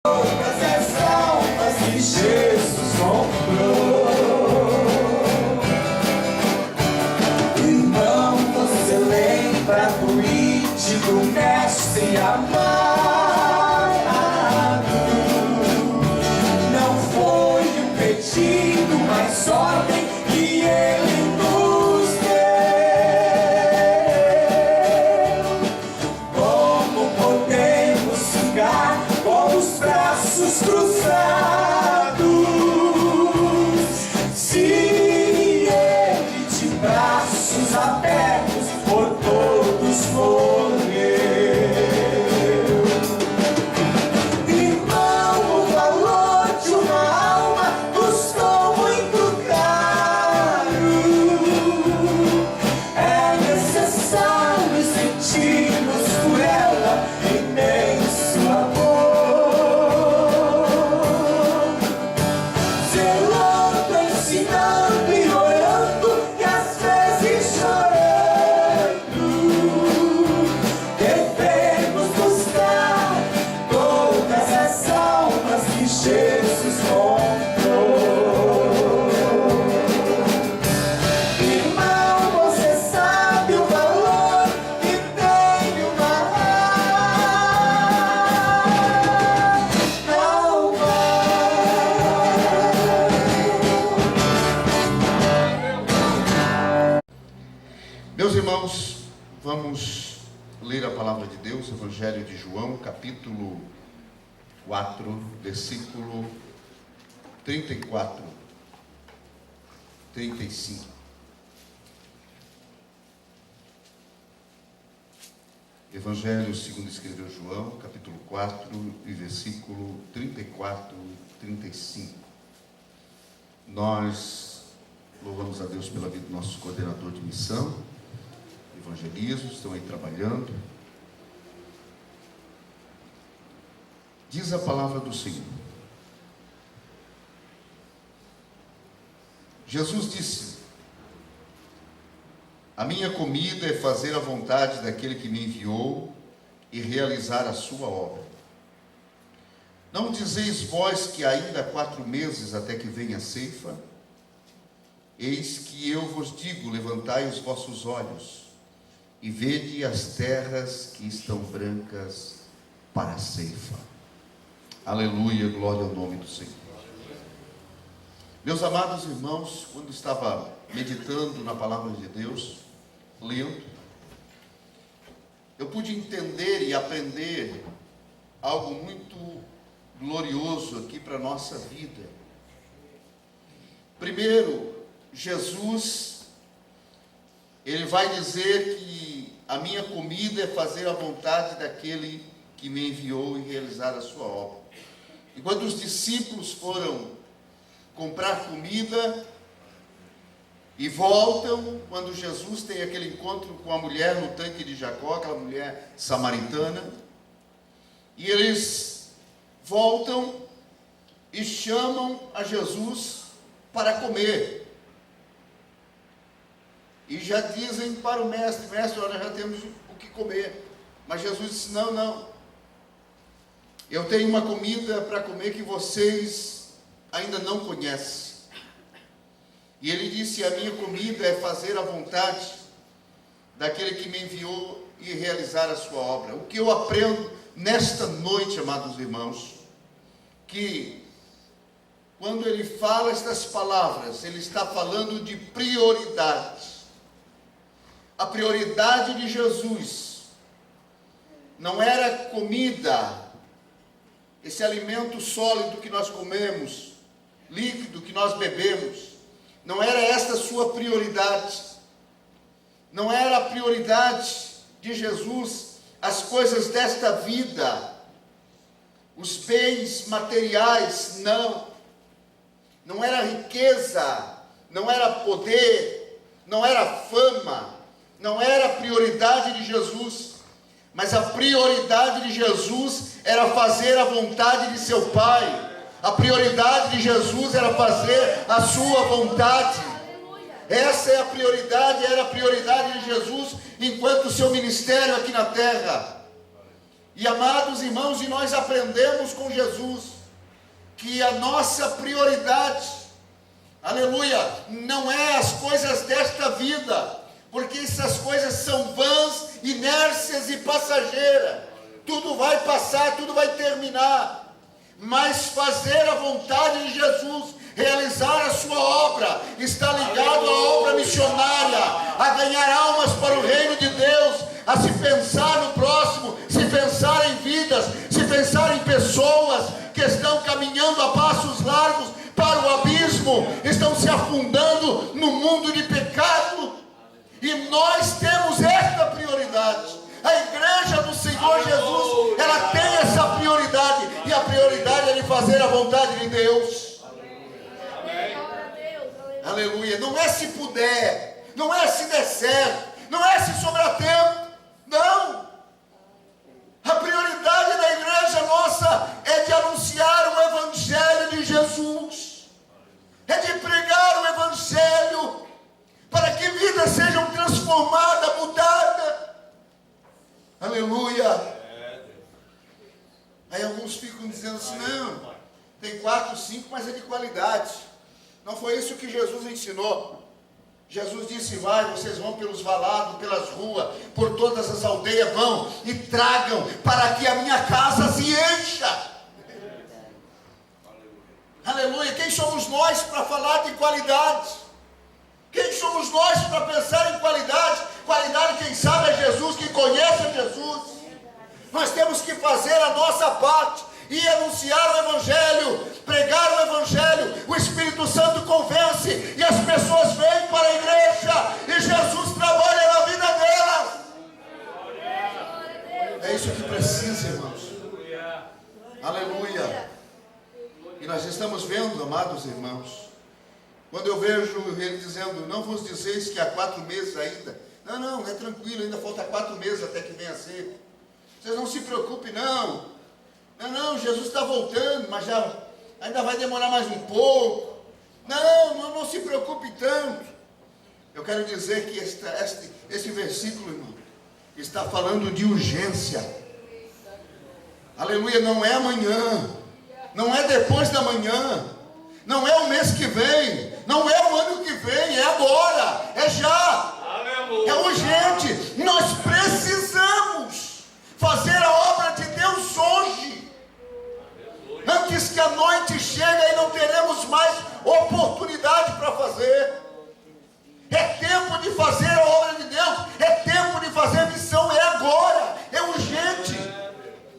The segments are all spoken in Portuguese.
Todas as almas que Jesus comprou. Irmão, você lembra do íntimo mestre amado? Não foi um pedido, mas ordem que ele nos deu. Como podemos ficar com os braços cruzados, se ele de braços abertos por todos morreu? Irmão, o valor de uma alma custou muito caro. É necessário sentirmos por ela imenso amor, zelando, ensinando e orando, e às vezes chorando. Devemos buscar todas as almas que Jesus comprou. Irmão, você sabe o valor que tem uma alma. Meus irmãos, vamos ler a palavra de Deus, Evangelho de João, capítulo 4, versículo 34, 35. Evangelho segundo escreveu João, capítulo 4, e versículo 34 e 35. Nós louvamos a Deus pela vida do nosso coordenador de missão, evangelismo, estão aí trabalhando. Diz a palavra do Senhor. Jesus disse: a minha comida é fazer a vontade daquele que me enviou e realizar a sua obra. Não dizeis vós que ainda há 4 meses até que venha a ceifa? Eis que eu vos digo: levantai os vossos olhos e vede as terras que estão brancas para a ceifa. Aleluia, glória ao nome do Senhor. Meus amados irmãos, quando estava meditando na palavra de Deus, lendo, eu pude entender e aprender algo muito glorioso aqui para a nossa vida. Primeiro, Jesus, ele vai dizer que a minha comida é fazer a vontade daquele que me enviou e realizar a sua obra. E quando os discípulos foram comprar comida e voltam, quando Jesus tem aquele encontro com a mulher no tanque de Jacó, aquela mulher samaritana, e eles voltam e chamam a Jesus para comer. E já dizem para o mestre: mestre, nós já temos o que comer. Mas Jesus disse: não, eu tenho uma comida para comer que vocês ainda não conhecem. E ele disse: a minha comida é fazer a vontade daquele que me enviou e realizar a sua obra. O que eu aprendo nesta noite, amados irmãos, que quando ele fala estas palavras, ele está falando de prioridade. A prioridade de Jesus não era comida, esse alimento sólido que nós comemos, líquido que nós bebemos. Não era esta a sua prioridade. Não era a prioridade de Jesus as coisas desta vida, os bens materiais, não. Não era riqueza, não era poder, não era fama, não era a prioridade de Jesus. Mas a prioridade de Jesus era fazer a vontade de seu Pai. A prioridade de Jesus era fazer a sua vontade. Essa é a prioridade, era a prioridade de Jesus enquanto o seu ministério aqui na terra. E amados irmãos, e nós aprendemos com Jesus que a nossa prioridade, aleluia, não é as coisas desta vida, porque essas coisas são vãs, inércias e passageiras. Tudo vai passar, tudo vai terminar. Mas fazer a vontade de Jesus, realizar a sua obra, está ligado à obra missionária, a ganhar almas para o reino de Deus, a se pensar no próximo, se pensar em vidas, se pensar em pessoas que estão caminhando a passos largos para o abismo, estão se afundando no mundo de pecado. E nós temos esta prioridade. A igreja do Senhor Jesus, ela tem essa prioridade, e a prioridade é de fazer a vontade de Deus. Aleluia. Não é se puder, não é se der certo, não é se sobrar tempo, não. A prioridade da igreja nossa é de anunciar o evangelho de Jesus, é de pregar o evangelho, para que vidas sejam transformadas, mudadas. Aleluia. Aí alguns ficam dizendo assim: não, tem 4, 5, mas é de qualidade. Não foi isso que Jesus ensinou. Jesus disse: vai, vocês vão pelos valados, pelas ruas, por todas as aldeias, vão e tragam, para que a minha casa se encha. Aleluia. Quem somos nós para falar de qualidade? Quem somos nós para pensar em qualidade? Qualidade, quem sabe, é Jesus, quem conhece é Jesus. Nós temos que fazer a nossa parte e anunciar o evangelho, pregar o evangelho. O Espírito Santo convence e as pessoas vêm para a igreja e Jesus trabalha na vida delas. É isso que precisa, irmãos. Aleluia. E nós estamos vendo, amados irmãos, quando eu vejo ele dizendo: não vos dizeis que há 4 meses ainda. Não, é tranquilo, ainda falta 4 meses até que venha a ser. Vocês não se preocupem, não. Não, Jesus está voltando, mas ainda vai demorar mais um pouco. Não se preocupe tanto. Eu quero dizer que esse versículo, irmão, está falando de urgência. Aleluia. Não é amanhã, não é depois da manhã, não é o mês que vem, não é o ano que vem, é agora, é já. É urgente. Nós precisamos fazer a obra de Deus hoje, antes que a noite chegue e não teremos mais oportunidade para fazer. É tempo de fazer a obra de Deus, é tempo de fazer missão, é agora, é urgente.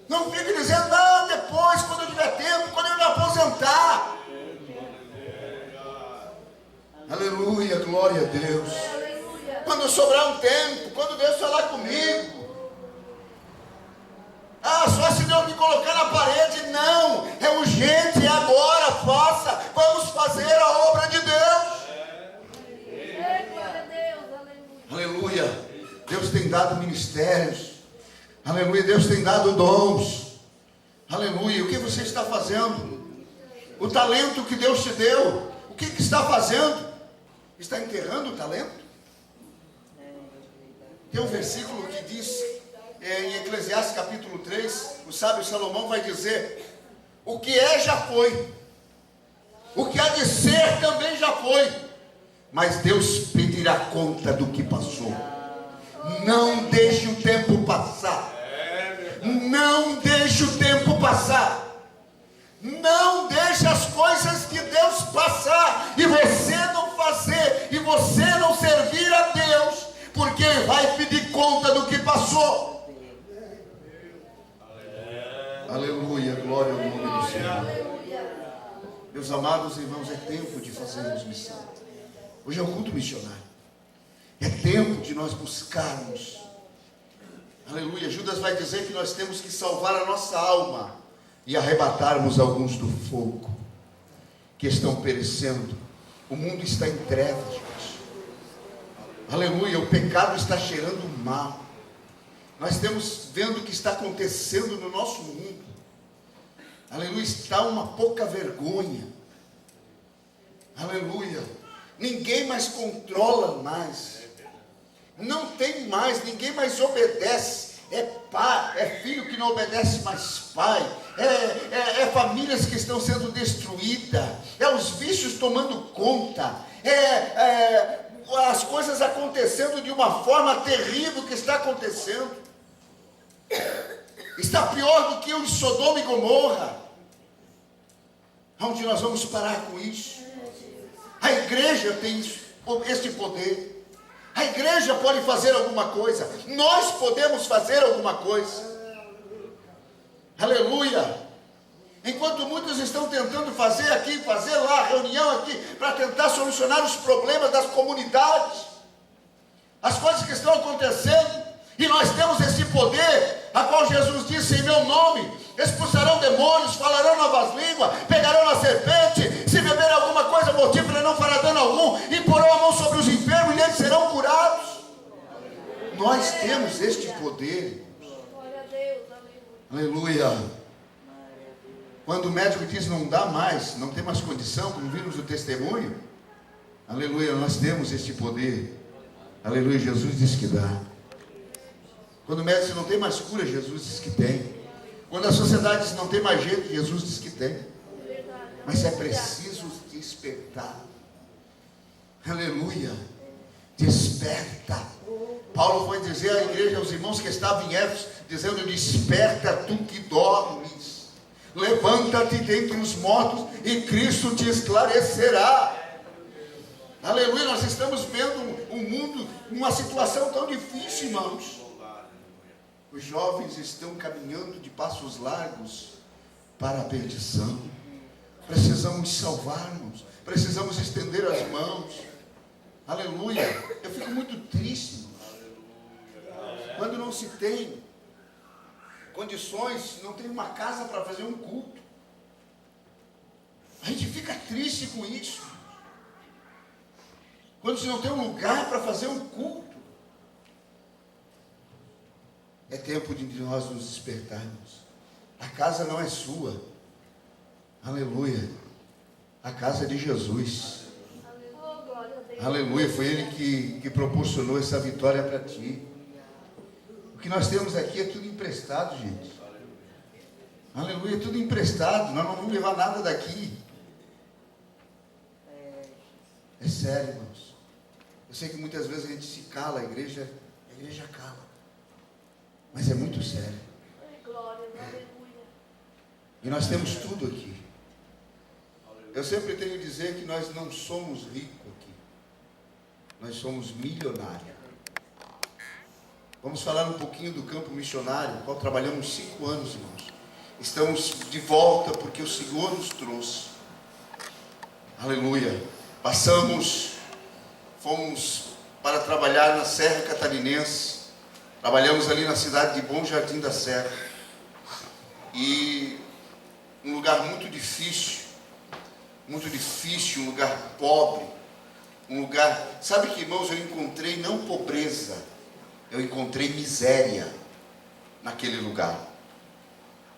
Não fique dizendo: não, depois, quando eu tiver tempo, quando eu me aposentar. Aleluia, glória a Deus. Quando sobrar um tempo, quando Deus falar comigo. Só se Deus me colocar na parede. Não, é urgente, é agora, faça. Vamos fazer a obra de Deus. Aleluia. Deus tem dado ministérios. Aleluia. Deus tem dado dons. Aleluia. O que você está fazendo? O talento que Deus te deu, o que está fazendo? Está enterrando o talento? Tem um versículo que diz, em Eclesiastes capítulo 3, o sábio Salomão vai dizer: o que é já foi, o que há de ser também já foi, mas Deus pedirá conta do que passou. Não deixe o tempo passar. Não deixe o tempo passar. Não deixe as coisas de Deus passar e você não fazer, e você não servir a Deus, porque Ele vai pedir conta do que passou. Aleluia, glória ao nome do Senhor. Meus amados irmãos, é tempo de fazermos missão. Hoje é um culto missionário. É tempo de nós buscarmos. Aleluia. Judas vai dizer que nós temos que salvar a nossa alma e arrebatarmos alguns do fogo que estão perecendo. O mundo está em trevas, gente. Aleluia. O pecado está cheirando mal. Nós estamos vendo o que está acontecendo no nosso mundo. Aleluia. Está uma pouca vergonha. Aleluia. Ninguém mais controla mais. Não tem mais, ninguém mais obedece. É pai, é filho que não obedece mais pai, é famílias que estão sendo destruídas, é os vícios tomando conta, as coisas acontecendo de uma forma terrível que está acontecendo. Está pior do que o de Sodoma e Gomorra. Onde nós vamos parar com isso? A igreja tem este poder. A igreja pode fazer alguma coisa. Nós podemos fazer alguma coisa. Aleluia. Enquanto muitos estão tentando fazer aqui, fazer lá, reunião aqui, para tentar solucionar os problemas das comunidades, as coisas que estão acontecendo, e nós temos esse poder, a qual Jesus disse: em meu nome expulsarão demônios, falarão novas línguas, pegarão na serpente, se beber alguma coisa mortífera não fará dano algum, e porão a mão sobre os enfermos e eles serão curados. Nós temos este poder. Glória a Deus, Aleluia. Quando o médico diz não dá mais, não tem mais condição, como vimos o testemunho, aleluia, nós temos este poder. Aleluia, Jesus diz que dá. Quando o médico diz não tem mais cura, Jesus diz que tem. Quando a sociedade diz não tem mais jeito, Jesus diz que tem. Mas é preciso despertar. Aleluia. Desperta. Paulo foi dizer à igreja, aos irmãos que estavam em Éfeso, dizendo: desperta tu que dormes. Levanta-te dentre os mortos e Cristo te esclarecerá. Aleluia. Nós estamos vendo um mundo numa situação tão difícil, irmãos. Os jovens estão caminhando de passos largos para a perdição. Precisamos salvar-nos, precisamos estender as mãos. Aleluia. Eu fico muito triste, irmãos, quando não se tem condições, não tem uma casa para fazer um culto. A gente fica triste com isso. Quando se não tem um lugar para fazer um culto. É tempo de nós nos despertarmos. A casa não é sua. Aleluia. A casa é de Jesus. Aleluia. Foi Ele que proporcionou essa vitória para ti. O que nós temos aqui é tudo emprestado, gente. Aleluia, tudo emprestado. Nós não vamos levar nada daqui. É sério, irmãos. Eu sei que muitas vezes a gente se cala, a igreja cala. Mas é muito sério. E nós temos tudo aqui. Eu sempre tenho que dizer que nós não somos ricos aqui. Nós somos milionários. Vamos falar um pouquinho do campo missionário, no qual trabalhamos 5 anos, irmãos. Estamos de volta porque o Senhor nos trouxe. Aleluia. Fomos para trabalhar na Serra Catarinense. Trabalhamos ali na cidade de Bom Jardim da Serra. E um lugar muito difícil, um lugar pobre, um lugar... Sabe que, irmãos, eu encontrei não pobreza, eu encontrei miséria naquele lugar.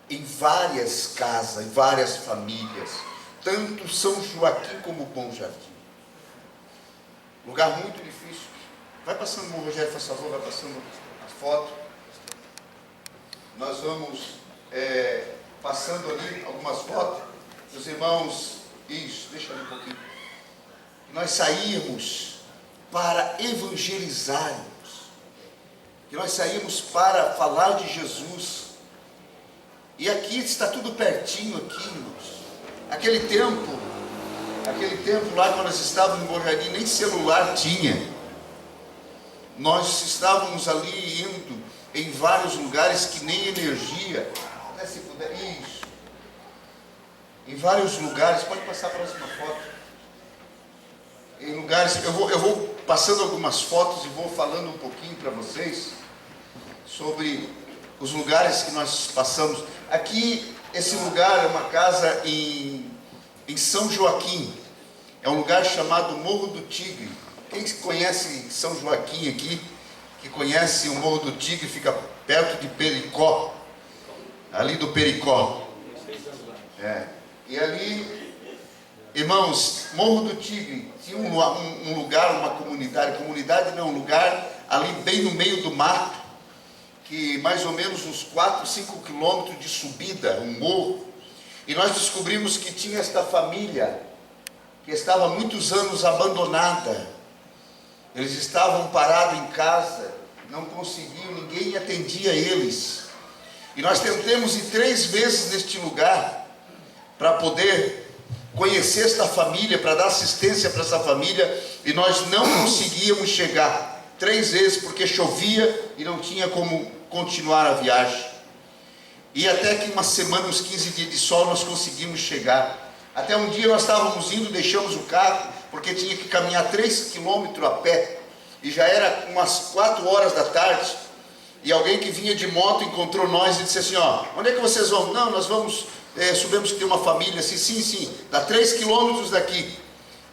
Em várias casas, em várias famílias, tanto São Joaquim como Bom Jardim. Lugar muito difícil. Vai passando, irmão Rogério, faz favor, vai passando a foto. Nós vamos passando ali algumas fotos. Os irmãos, isso, deixa ali um pouquinho. Nós saímos para evangelizarmos. Que nós saímos para falar de Jesus. E aqui está tudo pertinho aqui, irmãos. Aquele tempo lá quando nós estávamos em Bom Jardim, nem celular tinha. Nós estávamos ali indo em vários lugares que nem energia. Até se puder, isso. Em vários lugares, pode passar a próxima foto. Em lugares, eu vou passando algumas fotos e vou falando um pouquinho para vocês sobre os lugares que nós passamos. Aqui, esse lugar é uma casa em São Joaquim. É um lugar chamado Morro do Tigre. Quem conhece São Joaquim aqui, que conhece o Morro do Tigre, fica perto de Pericó, ali do Pericó. E ali, irmãos, Morro do Tigre, tinha um lugar, uma comunidade não, um lugar ali bem no meio do mato, que mais ou menos uns 4, 5 quilômetros de subida, um morro, e nós descobrimos que tinha esta família que estava há muitos anos abandonada. Eles estavam parados em casa, não conseguiam, ninguém atendia eles. E nós tentamos ir 3 vezes neste lugar para poder conhecer esta família, para dar assistência para essa família, e nós não conseguíamos chegar. 3 vezes, porque chovia e não tinha como continuar a viagem. E até que uma semana, uns 15 dias de sol, nós conseguimos chegar. Até um dia nós estávamos indo, deixamos o carro, porque tinha que caminhar 3 quilômetros a pé, e já era umas 4 horas da tarde, e alguém que vinha de moto encontrou nós e disse assim: ó, onde é que vocês vão? Não, nós vamos, sabemos que tem uma família assim, sim, dá 3 quilômetros daqui,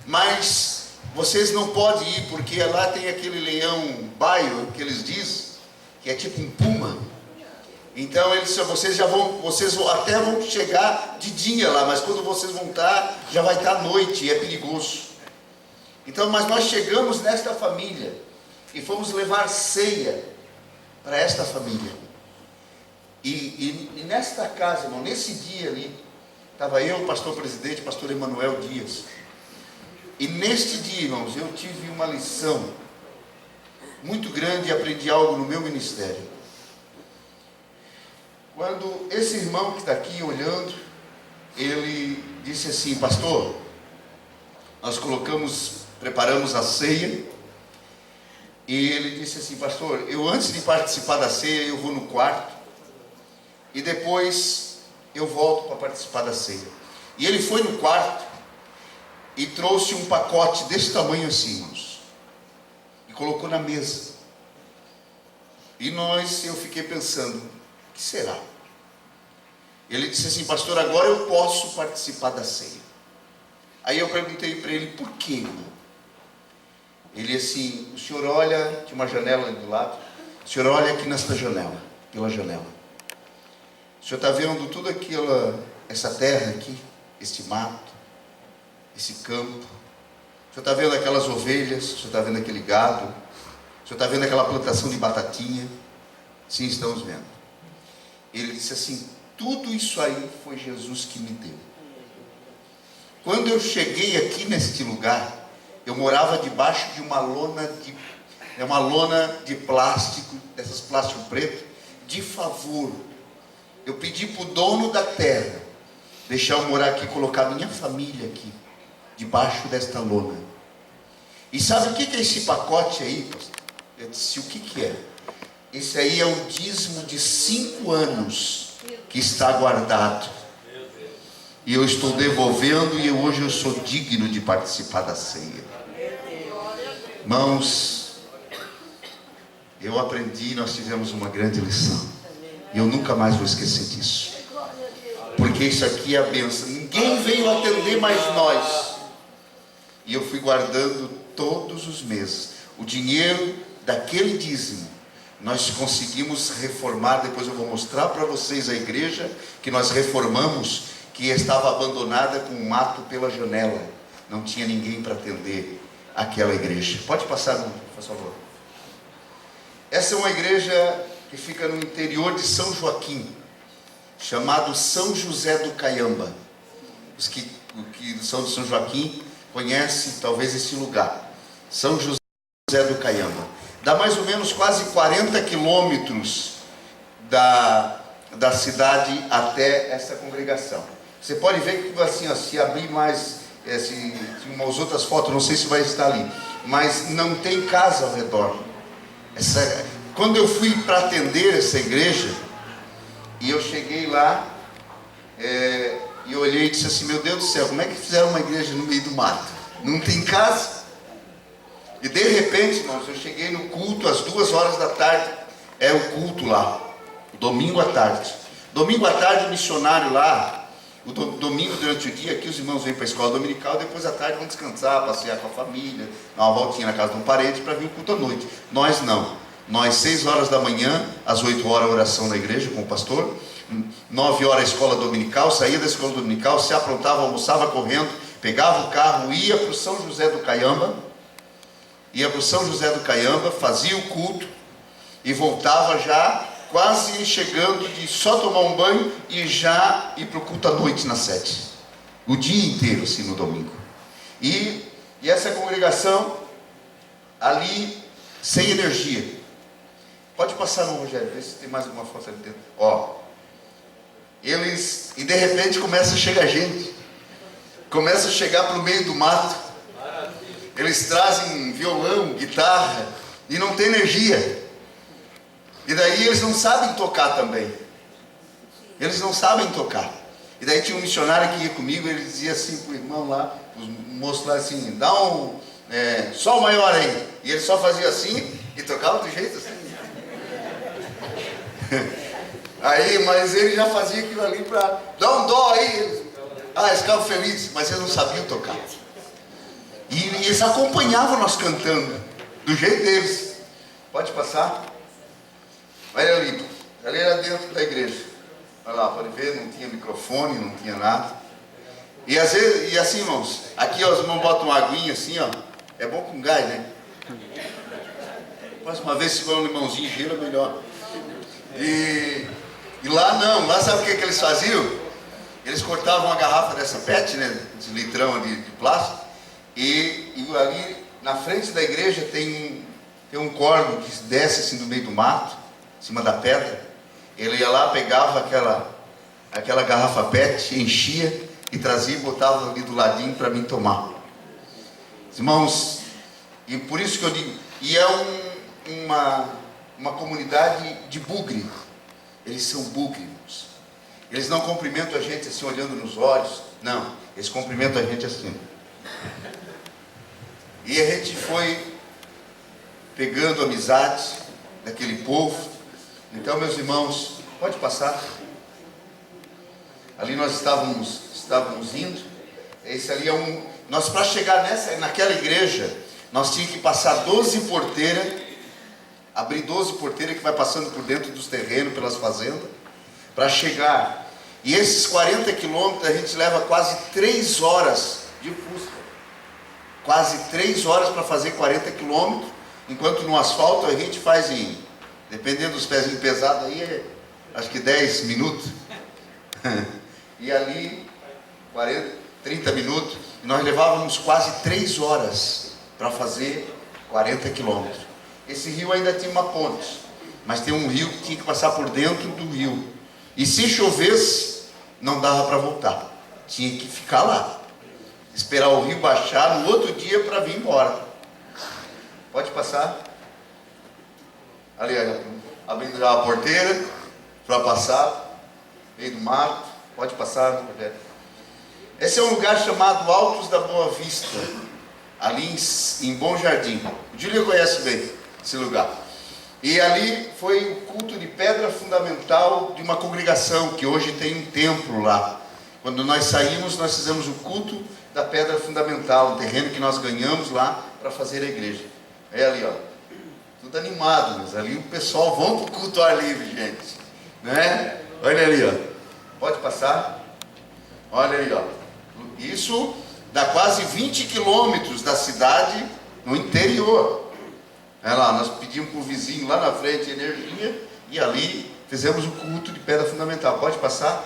mas vocês não podem ir, porque lá tem aquele leão baio, que eles dizem, que é tipo um puma. Então eles, vocês até vão chegar de dia lá, mas quando vocês vão estar, já vai estar noite e é perigoso. Então, mas nós chegamos nesta família e fomos levar ceia para esta família. E nesta casa, irmão, nesse dia ali, estava eu, o pastor presidente, pastor Emanuel Dias. E neste dia, irmãos, eu tive uma lição muito grande e aprendi algo no meu ministério. Quando esse irmão que está aqui olhando, ele disse assim: pastor, nós preparamos a ceia, e ele disse assim: pastor, eu antes de participar da ceia, eu vou no quarto, e depois eu volto para participar da ceia. E ele foi no quarto, e trouxe um pacote desse tamanho assim, irmãos, e colocou na mesa. E eu fiquei pensando: o que será? Ele disse assim: pastor, agora eu posso participar da ceia. Aí eu perguntei para ele: por quê, irmão? Ele assim: o senhor olha, tinha uma janela ali do lado, o senhor olha aqui nesta janela, pela janela, o senhor está vendo tudo aquilo, essa terra aqui, este mato, esse campo, o senhor está vendo aquelas ovelhas, o senhor está vendo aquele gado, o senhor está vendo aquela plantação de batatinha? Sim, estamos vendo. Ele disse assim: tudo isso aí foi Jesus que me deu. Quando eu cheguei aqui neste lugar, eu morava debaixo de uma lona de plástico, dessas plástico preto, de favor. Eu pedi para o dono da terra deixar eu morar aqui, colocar minha família aqui, debaixo desta lona. E sabe o que é esse pacote aí, pastor? Eu disse: o que é? Esse aí é um dízimo de 5 anos que está guardado, e eu estou devolvendo, e hoje eu sou digno de participar da ceia. Irmãos, eu aprendi, nós tivemos uma grande lição, e eu nunca mais vou esquecer disso, porque isso aqui é a bênção. Ninguém veio atender mais nós, e eu fui guardando todos os meses o dinheiro daquele dízimo. Nós conseguimos reformar, depois eu vou mostrar para vocês a igreja que nós reformamos, que estava abandonada com um mato pela janela, não tinha ninguém para atender aquela igreja. Pode passar, por favor. Essa é uma igreja que fica no interior de São Joaquim, chamado São José do Caiamba. Os que são de São Joaquim conhecem talvez esse lugar, São José do Caiamba. Dá mais ou menos quase 40 quilômetros da cidade até essa congregação. Você pode ver que assim, ó, se abrir mais, umas outras fotos, não sei se vai estar ali, mas não tem casa ao redor. Quando eu fui para atender essa igreja, e eu cheguei lá, e olhei e disse assim: meu Deus do céu, como é que fizeram uma igreja no meio do mato? Não tem casa? E de repente, irmãos, eu cheguei no culto às 2 horas da tarde, é o culto lá, domingo à tarde. Domingo à tarde, o missionário lá, domingo durante o dia, aqui os irmãos vêm para a escola dominical, depois à tarde vão descansar, passear com a família, dar uma voltinha na casa de um parente para vir o culto à noite. Nós não. Nós, 6 horas da manhã, às 8 horas, oração na igreja com o pastor, 9 horas, a escola dominical, saía da escola dominical, se aprontava, almoçava correndo, pegava o carro, ia para o São José do Caiamba, fazia o culto e voltava já quase chegando de só tomar um banho e já ir para o culto à noite na sede. O dia inteiro, assim, no domingo. E essa congregação ali, sem energia. Pode passar no Rogério, ver se tem mais alguma foto ali dentro. Ó, eles, e de repente começa a chegar gente. Começa a chegar para o meio do mato. Eles trazem violão, guitarra, e não tem energia. E daí eles não sabem tocar também. Eles não sabem tocar. E daí tinha um missionário que ia comigo, ele dizia assim para o irmão lá, os moços lá assim, dá um sol maior aí. E ele só fazia assim e tocava do jeito assim. Aí, mas ele já fazia aquilo ali para dar um dó aí. Eles ficavam felizes, mas eles não sabiam tocar. E eles acompanhavam nós cantando, do jeito deles. Pode passar? Olha ali, ali era dentro da igreja. Olha lá, pode ver, não tinha microfone, não tinha nada. E às vezes, e assim, irmãos, aqui ó, os irmãos botam uma aguinha assim, ó. É bom com gás, né? Próxima vez, se for um limãozinho gelo, é melhor. E lá não, lá sabe o que eles faziam? Eles cortavam uma garrafa dessa PET, né? Esse litrão de plástico. E ali na frente da igreja tem um córrego que desce assim do meio do mato, em cima da pedra. Ele ia lá, pegava aquela garrafa PET, enchia e trazia e botava ali do ladinho para mim tomar. Irmãos, e por isso que eu digo, e é uma comunidade de bugre. Eles são bugre, irmãos. Eles não cumprimentam a gente assim, olhando nos olhos. Não, eles cumprimentam a gente assim. E a gente foi pegando amizade daquele povo. Então, meus irmãos, pode passar. Ali nós estávamos indo. Esse ali é nós, para chegar naquela igreja, nós tínhamos que passar 12 porteiras, abrir 12 porteiras que vai passando por dentro dos terrenos, pelas fazendas, para chegar. E esses 40 quilômetros a gente leva quase 3 horas de Fusca. Quase 3 horas para fazer 40 quilômetros, enquanto no asfalto a gente faz dependendo dos pezinhos pesados aí, acho que 10 minutos. E ali, 30 minutos, e nós levávamos quase 3 horas para fazer 40 quilômetros. Esse rio ainda tinha uma ponte, mas tem um rio que tinha que passar por dentro do rio. E se chovesse, não dava para voltar. Tinha que ficar lá. Esperar o rio baixar no outro dia para vir embora. Pode passar. Ali, abrindo já a porteira para passar. Meio do mato. Pode passar, Rogério. Esse é um lugar chamado Altos da Boa Vista, ali em Bom Jardim. O Júlio conhece bem esse lugar. E ali foi o culto de pedra fundamental de uma congregação que hoje tem um templo lá. Quando nós saímos, nós fizemos o culto da pedra fundamental, um terreno que nós ganhamos lá para fazer a igreja. É ali, ó, tudo animado, mas ali o pessoal vão para o culto ao ar livre, gente, né? Olha ali, ó, pode passar. Olha aí, ó, isso dá quase 20 quilômetros da cidade no interior. É lá, nós pedimos para o vizinho lá na frente energia e ali fizemos o culto de pedra fundamental. Pode passar.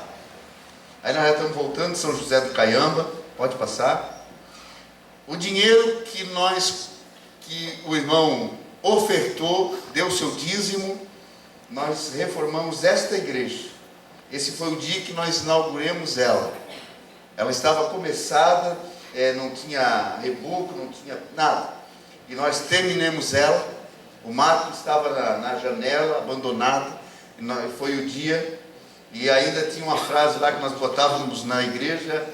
Aí nós já estamos voltando de São José do Caiamba. Pode passar. O dinheiro que o irmão ofertou, deu seu dízimo, nós reformamos esta igreja. Esse foi o dia que nós inauguramos ela. Ela estava começada, não tinha reboco, não tinha nada. E nós terminamos ela. O mato estava na janela, abandonado. Foi o dia. E ainda tinha uma frase lá que nós botávamos na igreja,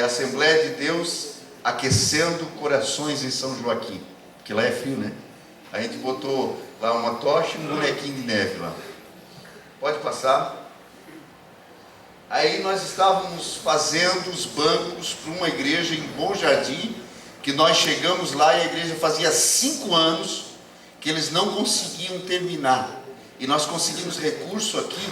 Assembleia de Deus aquecendo corações em São Joaquim, que lá é frio, né? A gente botou lá uma tocha e um bonequinho de neve lá. Pode passar. Aí nós estávamos fazendo os bancos para uma igreja em Bom Jardim, que nós chegamos lá e a igreja fazia 5 anos que eles não conseguiam terminar. E nós conseguimos recurso aqui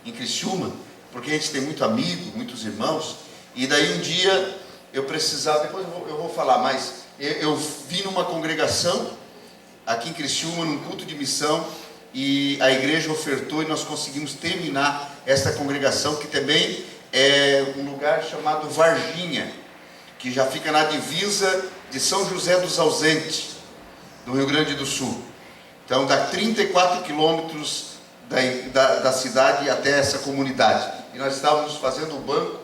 em Criciúma, porque a gente tem muito amigo, muitos irmãos. E daí um dia eu precisava, depois eu vou falar, mas eu vim numa congregação aqui em Criciúma, num culto de missão, e a igreja ofertou e nós conseguimos terminar esta congregação, que também é um lugar chamado Varginha, que já fica na divisa de São José dos Ausentes, do Rio Grande do Sul. Então dá 34 quilômetros da cidade até essa comunidade. E nós estávamos fazendo o banco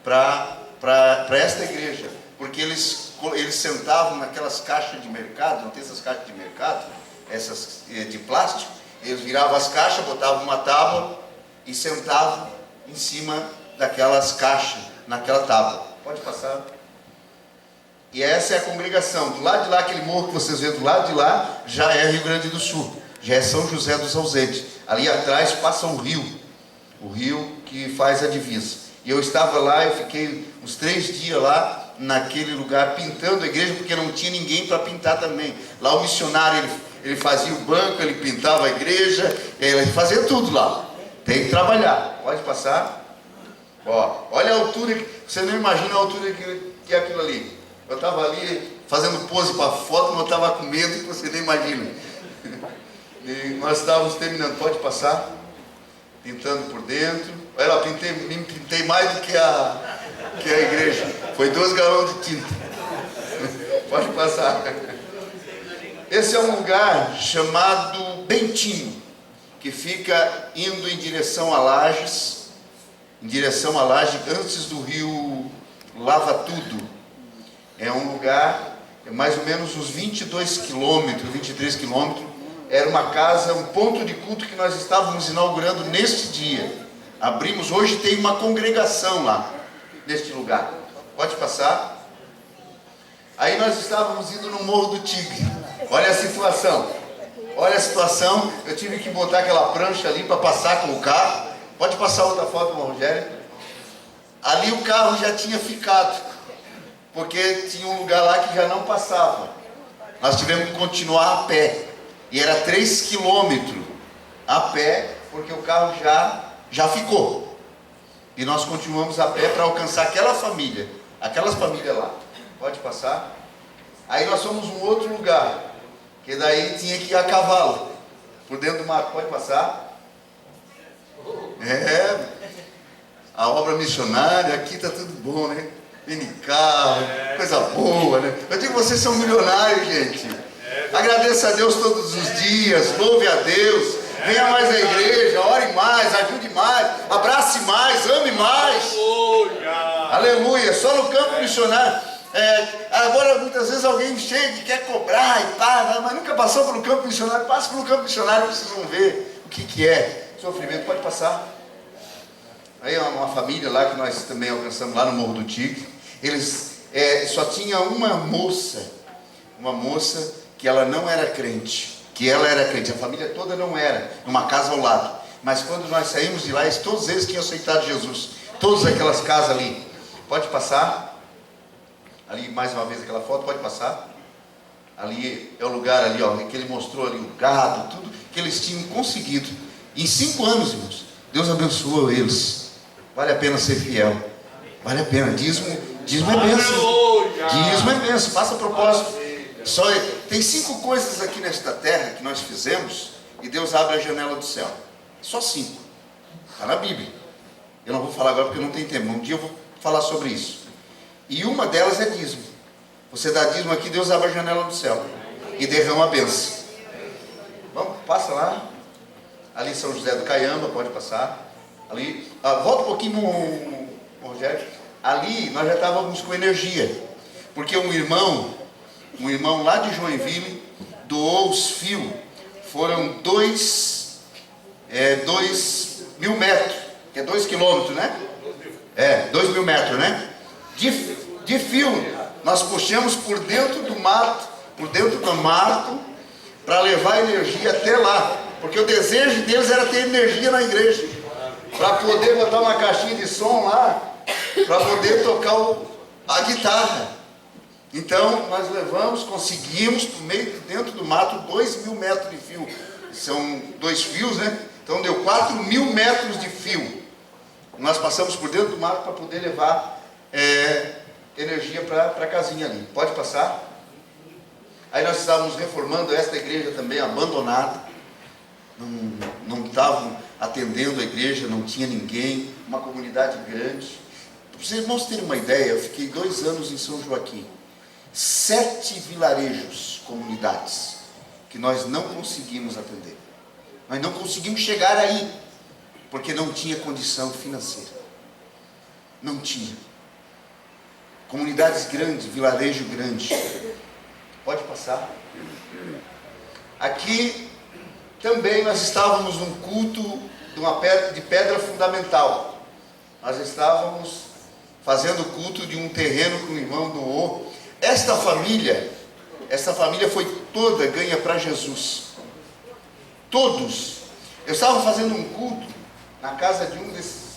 para esta igreja, porque eles sentavam naquelas caixas de mercado, não tem essas caixas de mercado, essas de plástico, eles viravam as caixas, botavam uma tábua e sentavam em cima daquelas caixas, naquela tábua. Pode passar. E essa é a congregação. Do lado de lá, aquele morro que vocês vêem do lado de lá, já é Rio Grande do Sul, já é São José dos Ausentes. Ali atrás passa o rio que faz a divisa. E eu estava lá, eu fiquei uns 3 dias lá, naquele lugar, pintando a igreja, porque não tinha ninguém para pintar também. Lá o missionário, ele fazia o banco, ele pintava a igreja, ele fazia tudo lá. Tem que trabalhar. Pode passar. Ó, olha a altura, você não imagina a altura que é aquilo ali. Eu estava ali fazendo pose para foto, mas eu estava com medo que você nem imagina. E nós estávamos terminando. Pode passar. Pintando por dentro. Olha lá, pintei mais do que a igreja. Foi 2 galões de tinta. Pode passar. Esse é um lugar chamado Bentinho, que fica indo em direção a Lages, antes do rio Lava Tudo. É um lugar, mais ou menos uns 22 quilômetros, 23 quilômetros. Era uma casa, um ponto de culto que nós estávamos inaugurando neste dia. Abrimos, hoje tem uma congregação lá, neste lugar. Pode passar. Aí nós estávamos indo no Morro do Tigre. Olha a situação. Eu tive que botar aquela prancha ali para passar com o carro. Pode passar outra foto, Rogério. Ali o carro já tinha ficado, porque tinha um lugar lá que já não passava. Nós tivemos que continuar a pé. E era 3 quilômetros a pé, porque o carro já ficou. E nós continuamos a pé para alcançar aquelas famílias lá. Pode passar. Aí nós fomos um outro lugar, que daí tinha que ir a cavalo, por dentro do mato. Pode passar. A obra missionária, aqui está tudo bom, né? Vem de carro, coisa boa, né? Eu digo, vocês são milionários, gente. Agradeça a Deus todos os dias, louve a Deus, venha mais à igreja, ore mais, ajude mais, abrace mais, ame mais. Aleluia. Só no campo missionário. Agora muitas vezes alguém chega e quer cobrar e pá, mas nunca passou pelo campo missionário. Passe pelo campo missionário, vocês vão ver o que é sofrimento. Pode passar. Aí uma família lá que nós também alcançamos lá no Morro do Tigre. Eles só tinha uma moça que ela não era crente, a família toda não era, numa casa ao lado. Mas quando nós saímos de lá, todos eles tinham aceitado Jesus, todas aquelas casas ali. Pode passar. Ali mais uma vez aquela foto, pode passar. Ali é o lugar ali, ó, que ele mostrou ali o gado, tudo que eles tinham conseguido. Em 5 anos, irmãos, Deus abençoou eles. Vale a pena ser fiel. Vale a pena. Dízimo é bênção. Dízimo é bênção. Faça propósito. Tem 5 coisas aqui nesta terra que nós fizemos e Deus abre a janela do céu. Só 5. Está na Bíblia. Eu não vou falar agora porque não tem tempo. Um dia eu vou falar sobre isso. E uma delas é dízimo. Você dá dízimo aqui, Deus abre a janela do céu e derrama a bênção. Vamos, passa lá. Ali São José do Caiamba, pode passar. Ali, volta um pouquinho no Rogério. Ali nós já estávamos com energia, porque um irmão lá de Joinville doou os fios. Foram 2 mil metros, que é 2 quilômetros, né? 2 mil metros, né? De fio. Nós puxamos por dentro do mato, para levar energia até lá, porque o desejo deles era ter energia na igreja, para poder botar uma caixinha de som lá, para poder tocar a guitarra. Então nós conseguimos dentro do mato 2 mil metros de fio. São 2 fios, né? Então deu 4 mil metros de fio. Nós passamos por dentro do mato para poder levar energia para a casinha ali. Pode passar. Aí nós estávamos reformando esta igreja também abandonada. não estavam atendendo a igreja, não tinha ninguém, uma comunidade grande. Para os irmãos terem uma ideia, eu fiquei 2 anos em São Joaquim, 7 vilarejos, comunidades, que nós não conseguimos atender. Nós não conseguimos chegar aí, porque não tinha condição financeira. Não tinha. Comunidades grandes, vilarejo grande. Pode passar. Aqui também nós estávamos num culto de pedra fundamental. Nós estávamos fazendo culto de um terreno que o irmão doou. Esta família foi toda ganha para Jesus. Todos. Eu estava fazendo um culto na casa de um desses